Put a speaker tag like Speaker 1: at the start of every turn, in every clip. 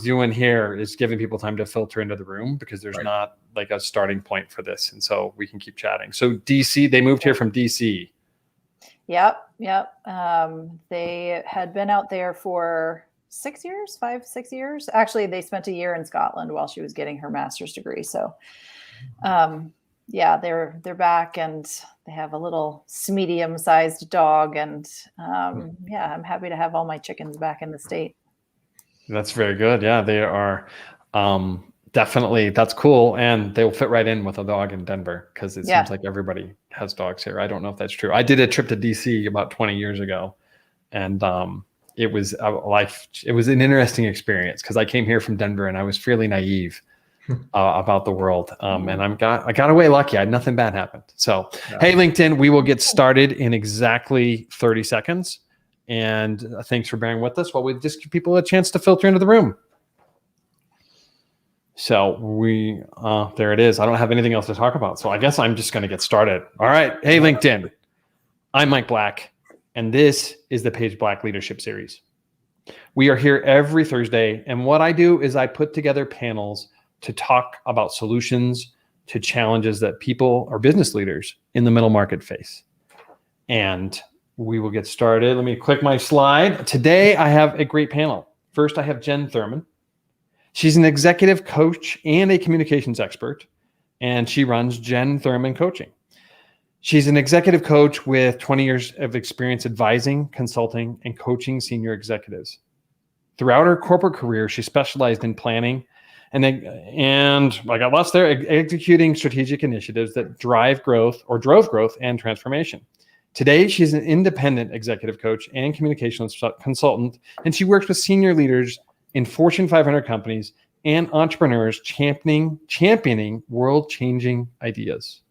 Speaker 1: doing here is giving people time to filter into the room because there's
Speaker 2: Right.
Speaker 1: not like a starting point for this. And so we can keep chatting. So DC, they moved here from DC.
Speaker 3: Yep. They had been out there for 6 years, 6 years. Actually, they spent a year in Scotland while she was getting her master's degree. So, yeah, they're back, and they have a little medium-sized dog. And yeah, I'm happy to have all my chickens back in the state.
Speaker 1: That's very good. Yeah, they are definitely, that's cool. And they'll fit right in with a dog in Denver because it seems like everybody has dogs here. I don't know if that's true. I did a trip to DC about 20 years ago, and it was an interesting experience because I came here from Denver and I was fairly naive about the world. And I got away lucky. I had nothing bad happen. So, hey, LinkedIn, we will get started in exactly 30 seconds. And thanks for bearing with us while we just give people a chance to filter into the room. So there it is. I don't have anything else to talk about. So I guess I'm just going to get started. All right. Hey, LinkedIn. I'm Mike Black, and this is the Page Black Leadership Series. We are here every Thursday. And what I do is I put together panels to talk about solutions to challenges that people or business leaders in the middle market face. And we will get started. Let me click my slide. Today, I have a great panel. First, I have Jen Thurman. She's an executive coach and a communications expert, and she runs Jen Thurman Coaching. She's an executive coach with 20 years of experience advising, consulting, and coaching senior executives. Throughout her corporate career, she specialized in planning and I got lost there, executing strategic initiatives that drove growth and transformation. Today, she's an independent executive coach and communications consultant, and she works with senior leaders in Fortune 500 companies and entrepreneurs championing world-changing ideas.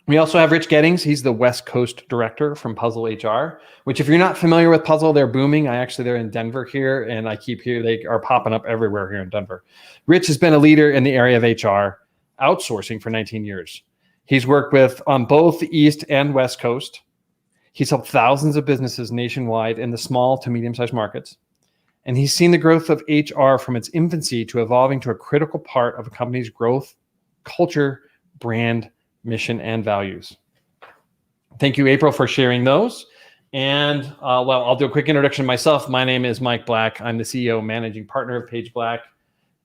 Speaker 1: We also have Rich Gettings. He's the West Coast director from Puzzle HR, which if you're not familiar with Puzzle, they're booming. They're in Denver here, and I keep hearing they are popping up everywhere here in Denver. Rich has been a leader in the area of HR outsourcing for 19 years. He's worked on both the East and West Coast. He's helped thousands of businesses nationwide in the small to medium-sized markets. And he's seen the growth of HR from its infancy to evolving to a critical part of a company's growth, culture, brand, mission, and values. Thank you, April, for sharing those. And I'll do a quick introduction of myself. My name is Mike Black. I'm the CEO and managing partner of Page Black.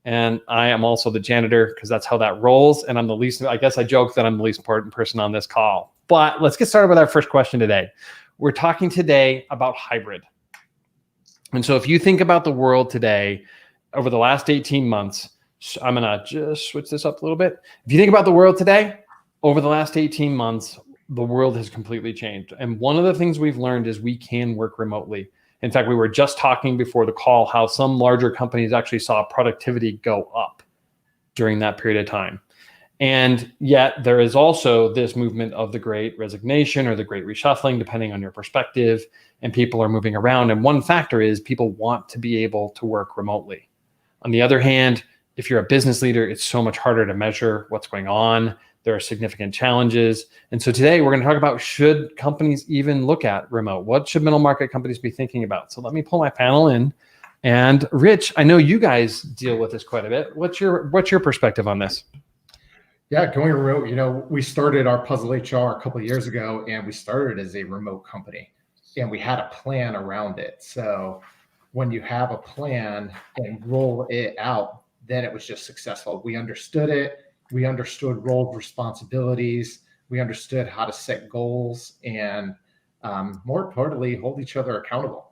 Speaker 1: And I am also the janitor because that's how that rolls. And I guess I joke that I'm the least important person on this call. But let's get started with our first question today. We're talking today about hybrid. And so if you think about the world today, over the last 18 months, I'm going to just switch this up a little bit. If you think about the world today, over the last 18 months, the world has completely changed. And one of the things we've learned is we can work remotely. In fact, we were just talking before the call how some larger companies actually saw productivity go up during that period of time. And yet there is also this movement of the great resignation or the great reshuffling, depending on your perspective, and people are moving around. And one factor is people want to be able to work remotely. On the other hand, if you're a business leader, it's so much harder to measure what's going on. There are significant challenges. And so today we're going to talk about, should companies even look at remote? What should middle market companies be thinking about? So let me pull my panel in. And Rich, I know you guys deal with this quite a bit. What's your perspective on this?
Speaker 2: Yeah, going remote, we started our Puzzle HR a couple of years ago, and we started as a remote company, and we had a plan around it. So when you have a plan and roll it out, then it was just successful. We understood it. We understood roles, responsibilities. We understood how to set goals and, more importantly, hold each other accountable.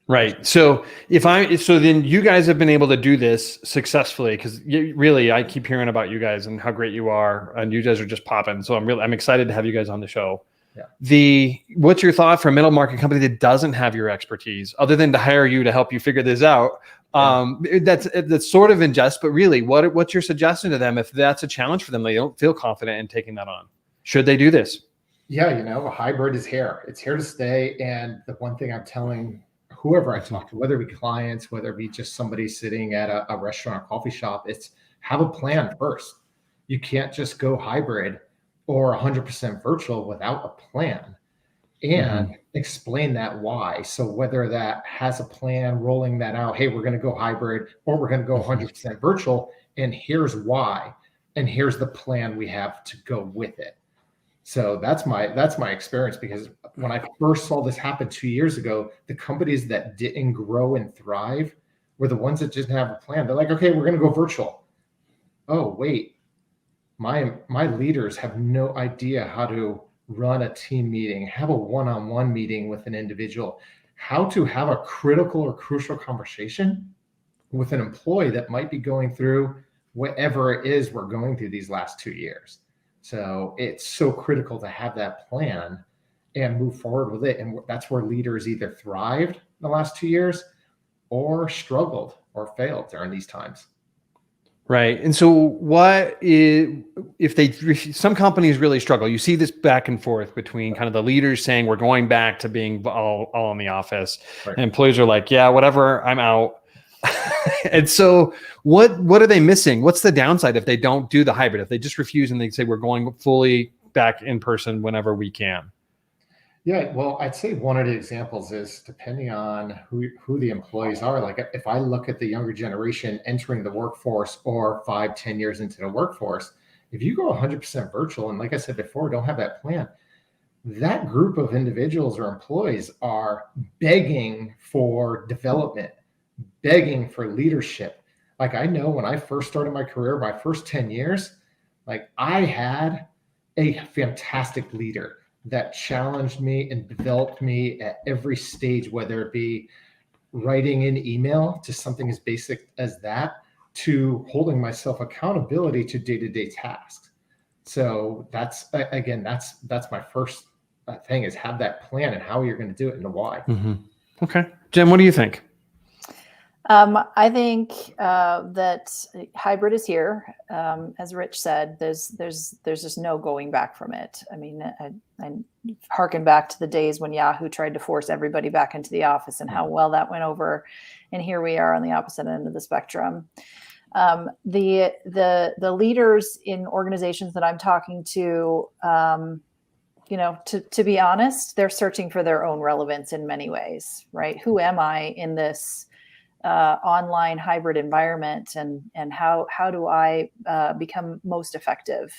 Speaker 1: Right. So then you guys have been able to do this successfully, because really, I keep hearing about you guys and how great you are, and you guys are just popping. So I'm excited to have you guys on the show. Yeah. What's your thought for a middle market company that doesn't have your expertise, other than to hire you to help you figure this out? That's sort of in jest, but really, what's your suggestion to them if that's a challenge for them? They don't feel confident in taking that on. Should they do this?
Speaker 2: Yeah, a hybrid is here. It's here to stay. And the one thing I'm telling whoever I talk to, whether it be clients, whether it be just somebody sitting at a restaurant or coffee shop, it's have a plan first. You can't just go hybrid or 100% virtual without a plan. and explain that why. So whether that has a plan, rolling that out, hey, we're going to go hybrid or we're going to go 100% virtual, and here's why, and here's the plan we have to go with it. So that's my experience, because when I first saw this happen 2 years ago, the companies that didn't grow and thrive were the ones that didn't have a plan. They're like, okay, we're going to go virtual. Oh, wait, my leaders have no idea how to run a team meeting, have a one-on-one meeting with an individual, how to have a critical or crucial conversation with an employee that might be going through whatever it is we're going through these last 2 years. So it's so critical to have that plan and move forward with it. And that's where leaders either thrived in the last 2 years or struggled or failed during these times.
Speaker 1: Right. And so what is, if some companies really struggle, you see this back and forth between kind of the leaders saying we're going back to being all in the office,
Speaker 2: Right.
Speaker 1: and employees are like, yeah, whatever, I'm out. And so what are they missing? What's the downside if they don't do the hybrid, if they just refuse and they say we're going fully back in person whenever we can?
Speaker 2: Yeah, well, I'd say one of the examples is depending on who the employees are. Like if I look at the younger generation entering the workforce or 5-10 years into the workforce, if you go 100% virtual, and like I said before, don't have that plan, that group of individuals or employees are begging for development, begging for leadership. Like I know when I first started my career, my first 10 years, like I had a fantastic leader that challenged me and developed me at every stage, whether it be writing an email to something as basic as that, to holding myself accountability to day-to-day tasks. So that's, again, that's my first thing, is have that plan and how you're going to do it and the why.
Speaker 1: Okay. Jen, what do you think?
Speaker 3: I think that hybrid is here. As Rich said, there's just no going back from it. I mean, I harken back to the days when Yahoo tried to force everybody back into the office and how well that went over. And here we are on the opposite end of the spectrum. The leaders in organizations that I'm talking to, to be honest, they're searching for their own relevance in many ways, right? Who am I in this online hybrid environment, and how do I become most effective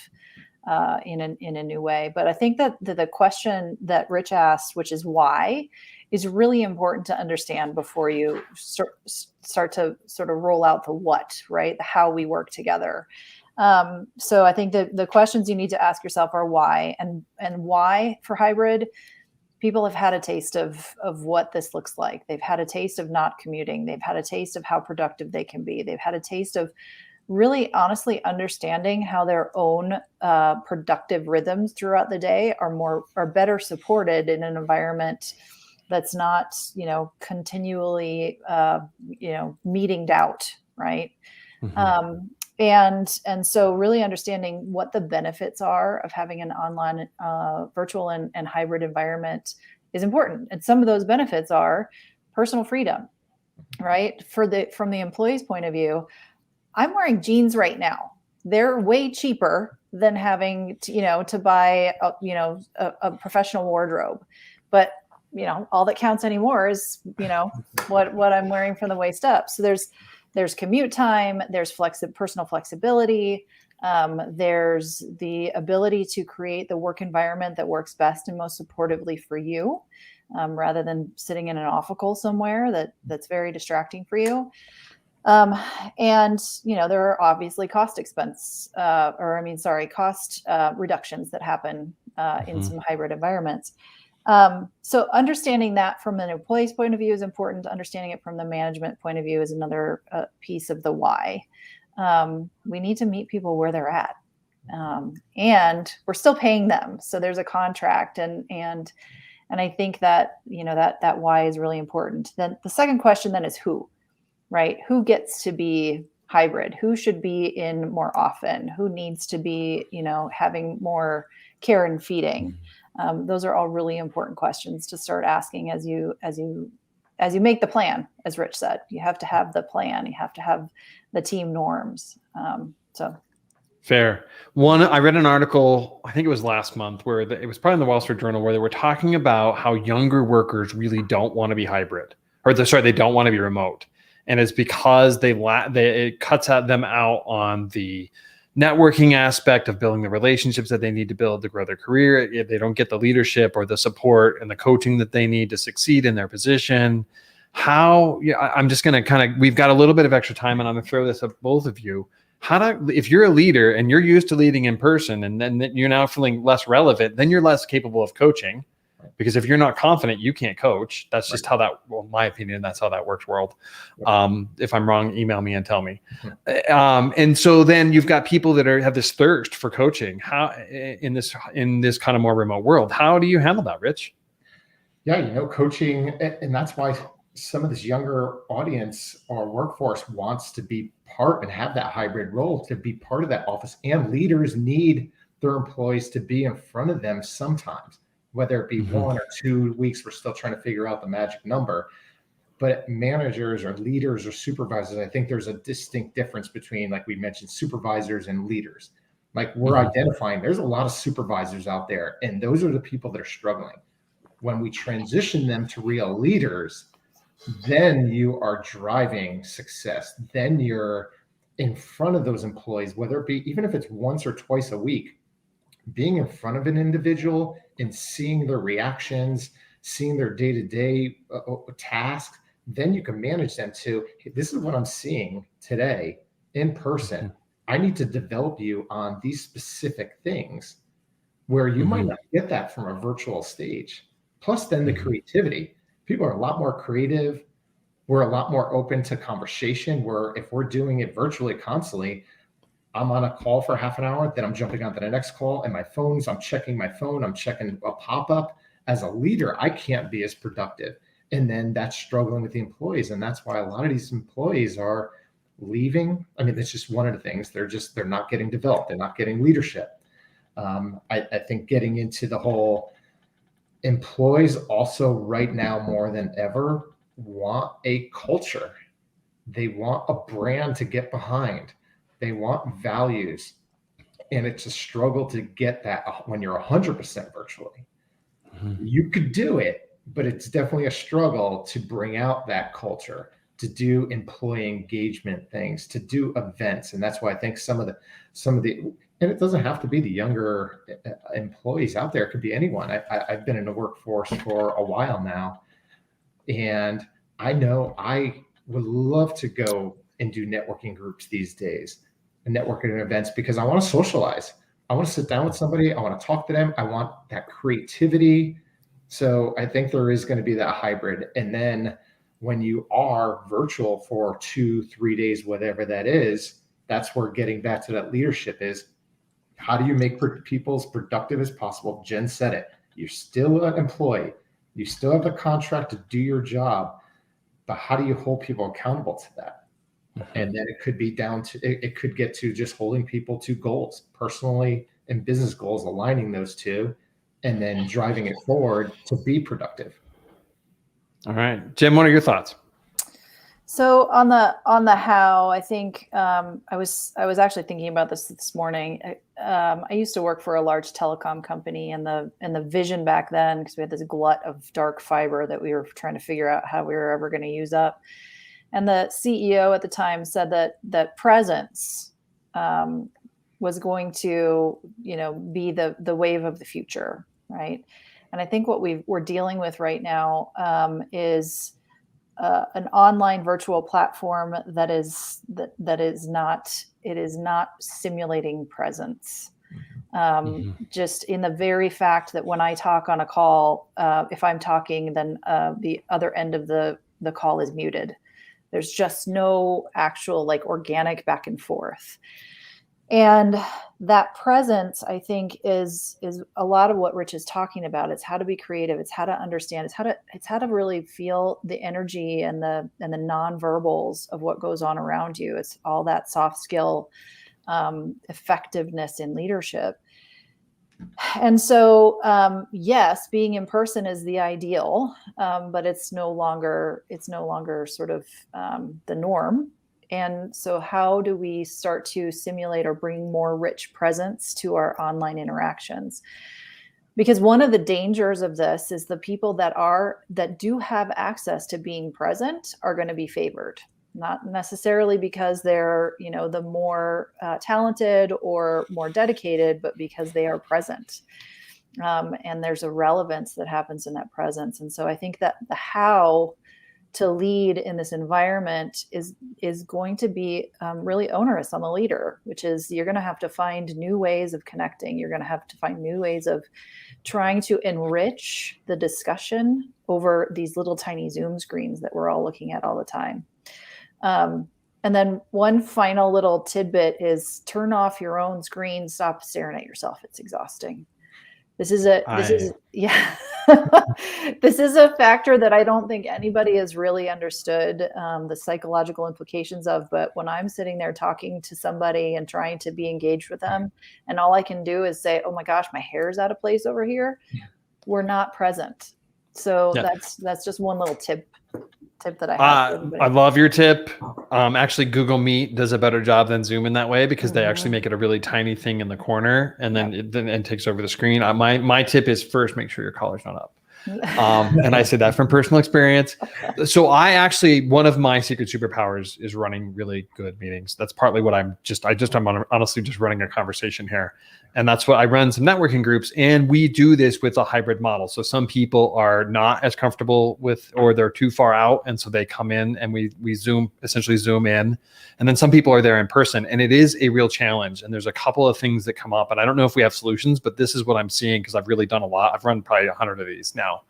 Speaker 3: in a new way? But I think that the question that Rich asked, which is why, is really important to understand before you start to sort of roll out the what, right? How we work together. So I think that the questions you need to ask yourself are why, and why for hybrid. People have had a taste of what this looks like. They've had a taste of not commuting. They've had a taste of how productive they can be. They've had a taste of really honestly understanding how their own productive rhythms throughout the day are better supported in an environment that's not, continually, meetinged out, right? And so really understanding what the benefits are of having an online, virtual and hybrid environment is important. And some of those benefits are personal freedom, right? From the employee's point of view, I'm wearing jeans right now. They're way cheaper than having to buy a professional wardrobe. But all that counts anymore is what I'm wearing from the waist up. So there's commute time, there's personal flexibility, there's the ability to create the work environment that works best and most supportively for you, rather than sitting in an office somewhere that's very distracting for you. And there are obviously cost reductions that happen in some hybrid environments. So understanding that from an employee's point of view is important. Understanding it from the management point of view is another piece of the why. We need to meet people where they're at. And we're still paying them. So there's a contract, and I think that, that why is really important. Then the second question then is who, right? Who gets to be hybrid? Who should be in more often? Who needs to be, having more care and feeding? Those are all really important questions to start asking as you make the plan. As Rich said, you have to have the plan. You have to have the team norms. So
Speaker 1: Fair. I read an article, I think it was last month, where it was probably in the Wall Street Journal, where they were talking about how younger workers really don't want to be hybrid, they don't want to be remote, and it's because it cuts them out on the networking aspect of building the relationships that they need to build to grow their career. If they don't get the leadership or the support and the coaching that they need to succeed in their position. I'm just going to we've got a little bit of extra time, and I'm going to throw this at both of you. If you're a leader and you're used to leading in person, and then you're now feeling less relevant, then you're less capable of coaching, because if you're not confident, you can't coach. That's just my opinion, that's how that works, world. If I'm wrong, email me and tell me. And so then you've got people that have this thirst for coaching. How in this kind of more remote world, how do you handle that, Rich?
Speaker 2: Yeah, coaching, and that's why some of this younger audience or workforce wants to be part and have that hybrid role, to be part of that office. And leaders need their employees to be in front of them sometimes, whether it be 1 or 2 weeks. We're still trying to figure out the magic number. But managers or leaders or supervisors, I think there's a distinct difference between, like we mentioned, supervisors and leaders. Like we're identifying, there's a lot of supervisors out there, and those are the people that are struggling. When we transition them to real leaders, then you are driving success. Then you're in front of those employees, whether it be, even if it's once or twice a week, being in front of an individual and seeing their reactions, seeing their day-to-day tasks, then you can manage them to, hey, this is what I'm seeing today in person. I need to develop you on these specific things, where you might not get that from a virtual stage. Plus then the creativity. People are a lot more creative. We're a lot more open to conversation, where if we're doing it virtually constantly, I'm on a call for half an hour, then I'm jumping on to the next call, and I'm checking my phone, I'm checking a pop-up. As a leader, I can't be as productive. And then that's struggling with the employees. And that's why a lot of these employees are leaving. I mean, it's just one of the things. They're not getting developed. They're not getting leadership. I think getting into the whole, employees also right now more than ever want a culture. They want a brand to get behind. They want values. And it's a struggle to get that when you're 100% virtually. You could do it, but it's definitely a struggle to bring out that culture, to do employee engagement things, to do events. And that's why I think some of the, and it doesn't have to be the younger employees out there. It could be anyone. I've been in the workforce for a while now, and I know I would love to go and do networking groups these days and networking events, because I want to socialize. I want to sit down with somebody. I want to talk to them. I want that creativity. So I think there is going to be that hybrid. And then when you are virtual for 2-3 days, whatever that is, that's where getting back to that leadership is. How do you make people as productive as possible? Jen said it. You're still an employee. You still have the contract to do your job, but how do you hold people accountable to that? And then it could be it could get to just holding people to goals, personally and business goals, aligning those two, and then driving it forward to be productive.
Speaker 1: All right, Jim, what are your thoughts?
Speaker 3: So on the how, I think I was actually thinking about this morning. I used to work for a large telecom company, and the vision back then, because we had this glut of dark fiber that we were trying to figure out how we were ever going to use up. And the CEO at the time said that presence was going to, be the wave of the future, right? And I think what we're dealing with right now is an online virtual platform that is not simulating presence. Just in the very fact that when I talk on a call, if I'm talking, then the other end of the call is muted. There's just no actual organic back and forth. And that presence, I think, is a lot of what Rich is talking about. It's how to be creative. It's how to understand. It's how to really feel the energy and the nonverbals of what goes on around you. It's all that soft skill effectiveness in leadership. And so, yes, being in person is the ideal, but it's no longer sort of the norm. And so how do we start to simulate or bring more rich presence to our online interactions? Because one of the dangers of this is the people that do have access to being present are going to be favored, not necessarily because they're, the more talented or more dedicated, but because they are present. And there's a relevance that happens in that presence. And so I think that the how to lead in this environment is going to be really onerous on the leader, which is you're going to have to find new ways of connecting. You're going to have to find new ways of trying to enrich the discussion over these little tiny Zoom screens that we're all looking at all the time. And then one final little tidbit is turn off your own screen, stop staring at yourself. It's exhausting. This is a factor that I don't think anybody has really understood the psychological implications of. But when I'm sitting there talking to somebody and trying to be engaged with them, and all I can do is say, "Oh my gosh, my hair is out of place over here," we're not present. So that's just one little tip that I have.
Speaker 1: I love your tip. Actually, Google Meet does a better job than Zoom in that way because they actually make it a really tiny thing in the corner, and then it takes over the screen. My tip is first make sure your collar's not up. And I say that from personal experience. So one of my secret superpowers is running really good meetings. That's partly what I'm honestly just running a conversation here. And that's what I run some networking groups, and we do this with a hybrid model. So some people are not as comfortable with, or they're too far out. And so they come in and we essentially zoom in. And then some people are there in person, and it is a real challenge. And there's a couple of things that come up, and I don't know if we have solutions, but this is what I'm seeing because I've really done a lot. I've run probably 100 of these now.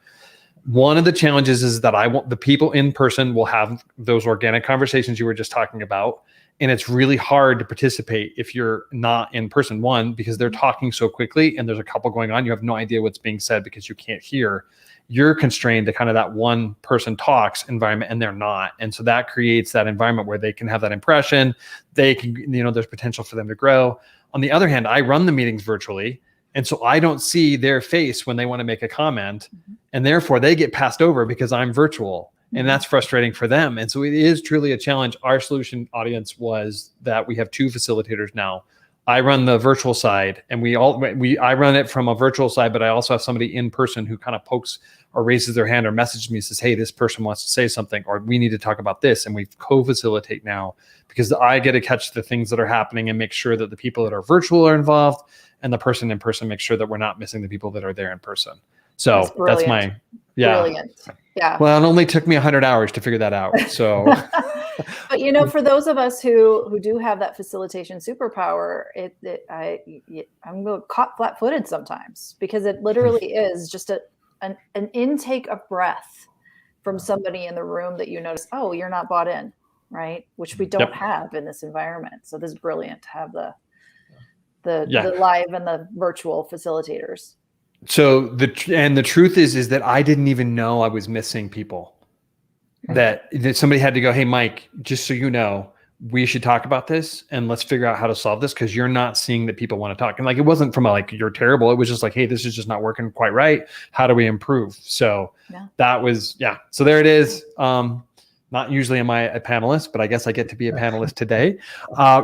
Speaker 1: One of the challenges is that the people in person will have those organic conversations you were just talking about. And it's really hard to participate if you're not in person, one, because they're talking so quickly and there's a couple going on. You have no idea what's being said because you can't hear. You're constrained to kind of that one person talks environment, and they're not. And so that creates that environment where they can have that impression. They can, there's potential for them to grow. On the other hand, I run the meetings virtually. And so I don't see their face when they want to make a comment. And therefore they get passed over because I'm virtual. And that's frustrating for them. And so it is truly a challenge. Our solution audience was that we have two facilitators now. I run the virtual side, and I run it from a virtual side, but I also have somebody in person who kind of pokes or raises their hand or messages me, says, "Hey, this person wants to say something," or "We need to talk about this." And we co-facilitate now because I get to catch the things that are happening and make sure that the people that are virtual are involved, and the person in person makes sure that we're not missing the people that are there in person. So that's my,
Speaker 3: brilliant. Yeah.
Speaker 1: Well, it only took me 100 hours to figure that out. So,
Speaker 3: but for those of us who do have that facilitation superpower, I'm caught flat-footed sometimes because it literally is just an intake of breath from somebody in the room that you notice, oh, you're not bought in, right? Which we don't have in this environment. So this is brilliant to have the live and the virtual facilitators.
Speaker 1: So the truth is that I didn't even know I was missing people. That somebody had to go, "Hey, Mike, just so you know, we should talk about this and let's figure out how to solve this because you're not seeing that people want to talk." And it wasn't from you're terrible. It was just "Hey, this is just not working quite right. How do we improve?" So that was So there it is. Not usually am I a panelist, but I guess I get to be a panelist today.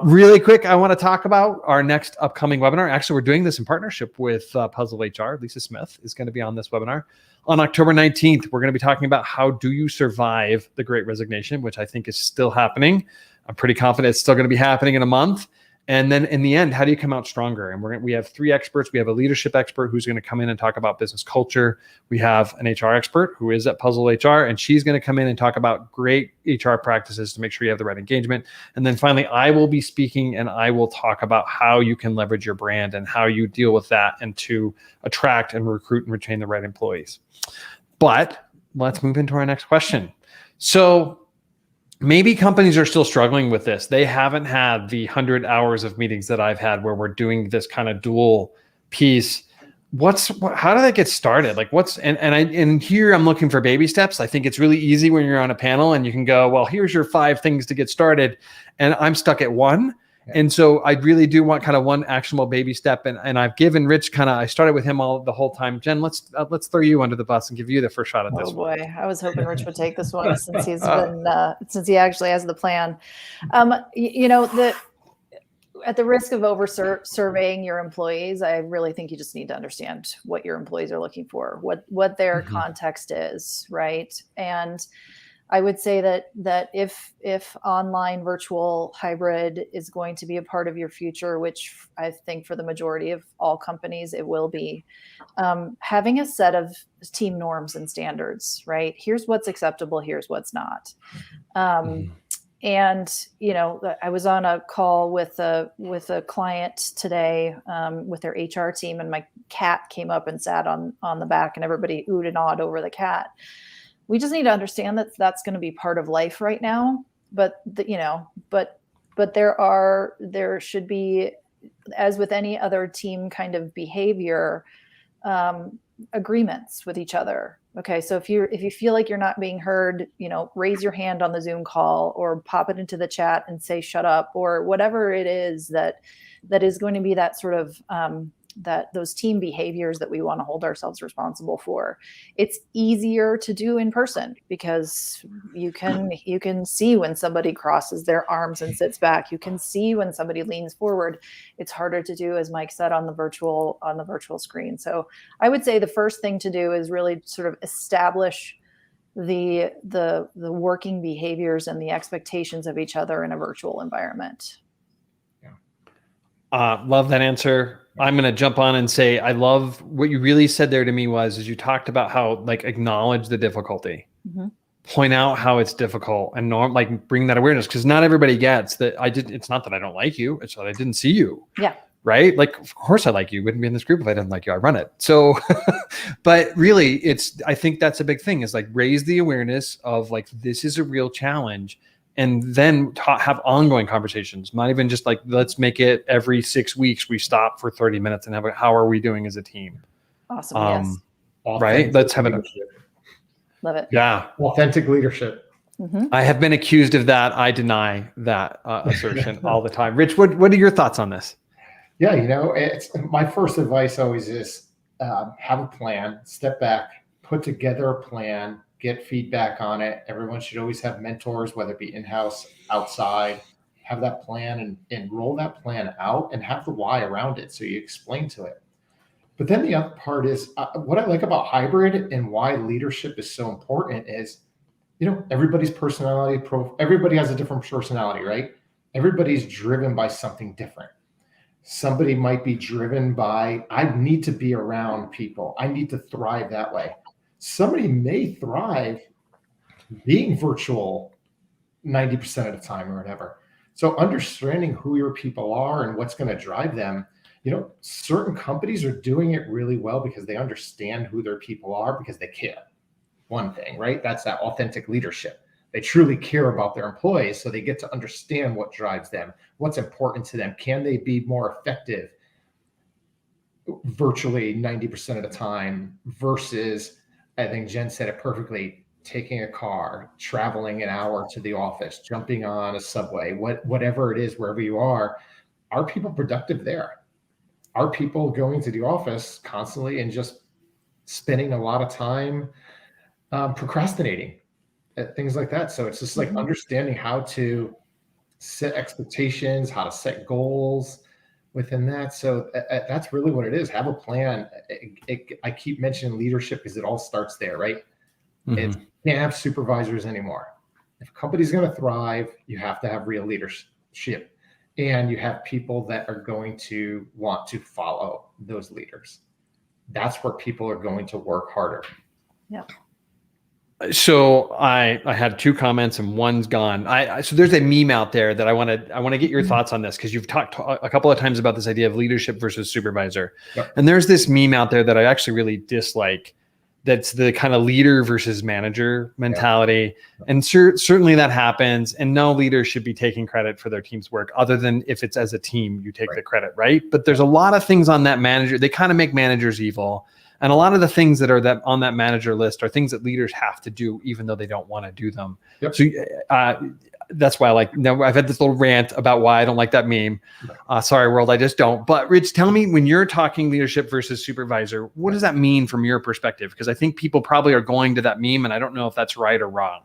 Speaker 1: Really quick, I want to talk about our next upcoming webinar. Actually, we're doing this in partnership with Puzzle HR. Lisa Smith is going to be on this webinar. On October 19th, we're going to be talking about how do you survive the Great Resignation, which I think is still happening. I'm pretty confident it's still going to be happening in a month. And then in the end, how do you come out stronger? And we have 3 experts. We have a leadership expert who's going to come in and talk about business culture. We have an HR expert who is at Puzzle HR, and she's going to come in and talk about great HR practices to make sure you have the right engagement. And then finally, I will be speaking and I will talk about how you can leverage your brand and how you deal with that and to attract and recruit and retain the right employees. But let's move into our next question. So maybe companies are still struggling with this. They haven't had the 100 hours of meetings that I've had where we're doing this kind of dual piece. How do they get started? And here I'm looking for baby steps. I think it's really easy when you're on a panel and you can go, well, here's your 5 things to get started. And I'm stuck at 1. And so I really do want kind of one actionable baby step. And I've given Rich I started with him the whole time. Jen, let's throw you under the bus and give you the first shot at this.
Speaker 3: Oh boy, I was hoping Rich would take this one since since he actually has the plan. At the risk of surveying your employees, I really think you just need to understand what your employees are looking for, what their context is, right? And I would say that if online, virtual, hybrid is going to be a part of your future, which I think for the majority of all companies it will be, having a set of team norms and standards, right? Here's what's acceptable, here's what's not. And I was on a call with a client today with their HR team, and my cat came up and sat on the back, and everybody oohed and awed over the cat. We just need to understand that that's going to be part of life right now. But there should be, as with any other team kind of behavior, agreements with each other. Okay, so if you feel like you're not being heard, raise your hand on the Zoom call or pop it into the chat and say shut up, or whatever it is that is going to be that sort of those team behaviors that we want to hold ourselves responsible for. It's easier to do in person because you can see when somebody crosses their arms and sits back. You can see when somebody leans forward. It's harder to do, as Mike said, on the virtual screen. So I would say the first thing to do is really sort of establish the working behaviors and the expectations of each other in a virtual environment.
Speaker 1: Love that answer. I'm going to jump on and say, I love what you really said there to me is you talked about how acknowledge the difficulty, point out how it's difficult, and bring that awareness, because not everybody gets that. It's not that I don't like you. It's that I didn't see you. Yeah. Right. Of course I like you. Wouldn't be in this group if I didn't like you. I run it. So, but really I think that's a big thing is raise the awareness of this is a real challenge. And then have ongoing conversations, not even just let's make it every 6 weeks. We stop for 30 minutes and how are we doing as a team?
Speaker 3: Awesome. Yes.
Speaker 1: Right. Let's have it.
Speaker 3: Love it.
Speaker 1: Yeah.
Speaker 2: Authentic leadership.
Speaker 1: I have been accused of that. I deny that assertion all the time. Rich, what are your thoughts on this?
Speaker 2: Yeah. It's my first advice always is have a plan, step back, put together a plan, get feedback on it. Everyone should always have mentors, whether it be in-house, outside. Have that plan and roll that plan out and have the why around it. So you explain to it. But then the other part is what I like about hybrid and why leadership is so important is, everybody's personality, everybody has a different personality, right? Everybody's driven by something different. Somebody might be driven by, I need to be around people. I need to thrive that way. Somebody may thrive being virtual 90% of the time or whatever. So understanding who your people are and what's going to drive them, certain companies are doing it really well because they understand who their people are because they care. One thing, right? That's that authentic leadership. They truly care about their employees, so they get to understand what drives them, what's important to them. Can they be more effective virtually 90% of the time versus, I think Jen said it perfectly, taking a car, traveling an hour to the office, jumping on a subway, whatever it is, wherever you are people productive there? Are people going to the office constantly and just spending a lot of time procrastinating, things like that? So it's just understanding how to set expectations, how to set goals within that. So that's really what it is. Have a plan. I keep mentioning leadership because it all starts there, right? You can't have supervisors anymore. If a company's going to thrive, you have to have real leadership, and you have people that are going to want to follow those leaders. That's where people are going to work harder.
Speaker 3: Yeah.
Speaker 1: So I had 2 comments and one's gone. So there's a meme out there that I want to get your thoughts on this, because you've talked a couple of times about this idea of leadership versus supervisor. Yep. And there's this meme out there that I actually really dislike. That's the kind of leader versus manager mentality. Yep. And certainly that happens. And no leader should be taking credit for their team's work, other than if it's as a team, you take the credit, right? But there's a lot of things on that manager. They kind of make managers evil. And a lot of the things that are on that manager list are things that leaders have to do, even though they don't want to do them. Yep. So that's why I like, now I've had this little rant about why I don't like that meme. Sorry, world, I just don't. But Rich, tell me, when you're talking leadership versus supervisor, what does that mean from your perspective? Because I think people probably are going to that meme, and I don't know if that's right or wrong.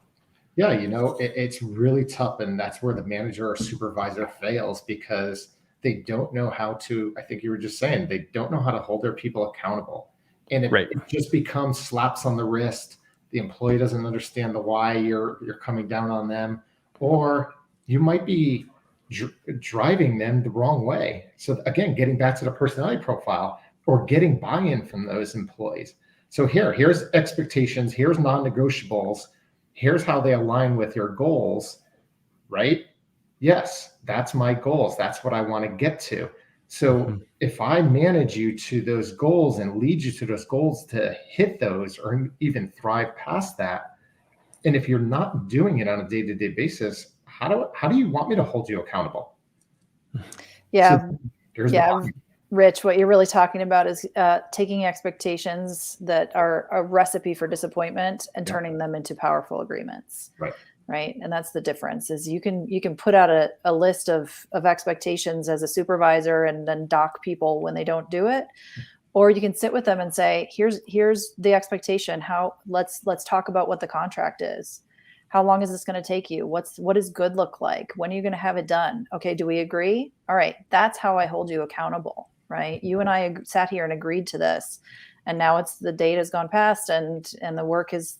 Speaker 2: Yeah, it's really tough. And that's where the manager or supervisor fails, because they don't know how to, I think you were just saying, they don't know how to hold their people accountable. And it just becomes slaps on the wrist. The employee doesn't understand the why you're coming down on them, or you might be driving them the wrong way. So again, getting back to the personality profile, or getting buy-in from those employees. So here's expectations, here's non-negotiables, here's how they align with your goals, right? Yes, that's my goals. That's what I want to get to. So if I manage you to those goals and lead you to those goals to hit those, or even thrive past that, and if you're not doing it on a day-to-day basis, how do you want me to hold you accountable?
Speaker 3: Yeah.
Speaker 2: So
Speaker 3: Rich, what you're really talking about is taking expectations that are a recipe for disappointment and turning them into powerful agreements. Right. And that's the difference, is you can put out a list of expectations as a supervisor and then dock people when they don't do it. Or you can sit with them and say, here's the expectation. Let's talk about what the contract is. How long is this going to take you? What does good look like? When are you going to have it done? Okay. Do we agree? All right. That's how I hold you accountable, right? You and I sat here and agreed to this, and now the date has gone past, and the work is,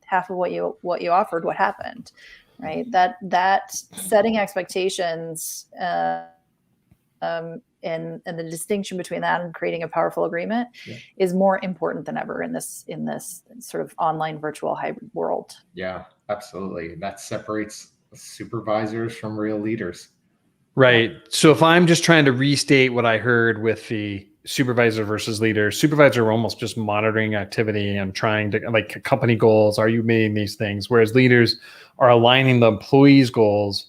Speaker 3: half of what you offered. What happened, right? That setting expectations, and the distinction between that and creating a powerful agreement is more important than ever in this sort of online virtual hybrid world.
Speaker 2: Yeah, absolutely. That separates supervisors from real leaders.
Speaker 1: Right. So if I'm just trying to restate what I heard with the supervisor versus leader, supervisor are almost just monitoring activity and trying to, like, company goals. Are you meeting these things? Whereas leaders are aligning the employees' goals,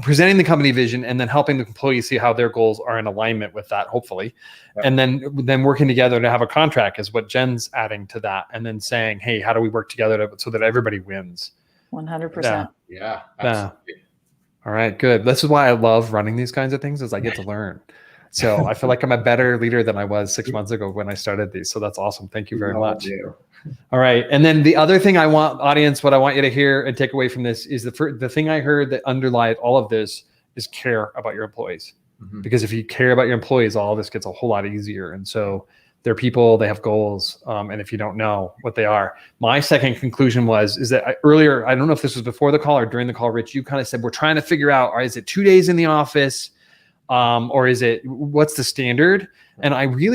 Speaker 1: presenting the company vision, and then helping the employees see how their goals are in alignment with that, hopefully. And then working together to have a contract is what Jen's adding to that. And then saying, hey, how do we work together so that everybody wins?
Speaker 3: 100%.
Speaker 2: Yeah, absolutely.
Speaker 1: All right, good. This is why I love running these kinds of things, is I get to learn. So I feel like I'm a better leader than I was 6 months ago when I started these. So that's awesome. Thank you very much. All right. And then the other thing I want, audience, what I want you to hear and take away from this is the thing I heard that underlied all of this is care about your employees. Because if you care about your employees, all of this gets a whole lot easier. And so they're people, they have goals. And if you don't know what they are, my second conclusion is that earlier, I don't know if this was before the call or during the call, Rich, you kind of said, we're trying to figure out, is it 2 days in the office? Or what's the standard? And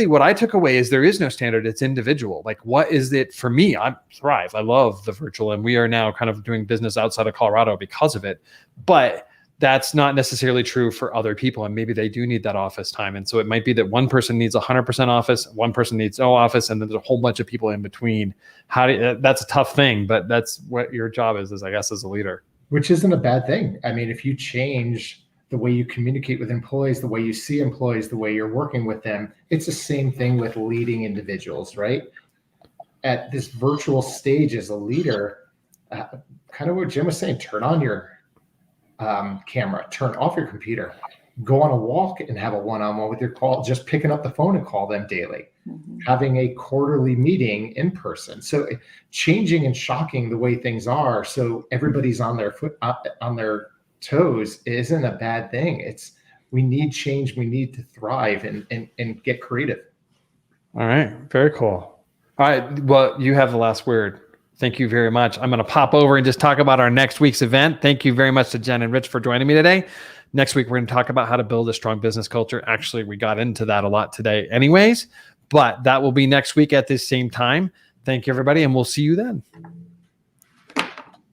Speaker 1: what I took away is there is no standard. It's individual. Like, what is it for me? I thrive. I love the virtual, and we are now kind of doing business outside of Colorado because of it. But that's not necessarily true for other people. And maybe they do need that office time. And so it might be that one person needs 100% office, one person needs no office, and then there's a whole bunch of people in between. That's a tough thing, but that's what your job is, I guess, as a leader.
Speaker 2: Which isn't a bad thing. I mean, if you change the way you communicate with employees, the way you see employees, the way you're working with them, it's the same thing with leading individuals, right? At this virtual stage as a leader, kind of what Jim was saying, turn on your camera, turn off your computer, go on a walk and have a one-on-one with your call, just picking up the phone and call them daily, having a quarterly meeting in person. So changing and shocking the way things are, so everybody's on their toes isn't a bad thing. We need change. We need to thrive and get creative.
Speaker 1: All right. Very cool. All right. Well, you have the last word. Thank you very much. I'm going to pop over and just talk about our next week's event. Thank you very much to Jen and Rich for joining me today. Next week, we're going to talk about how to build a strong business culture. Actually, we got into that a lot today anyways, but that will be next week at this same time. Thank you, everybody, and we'll see you then.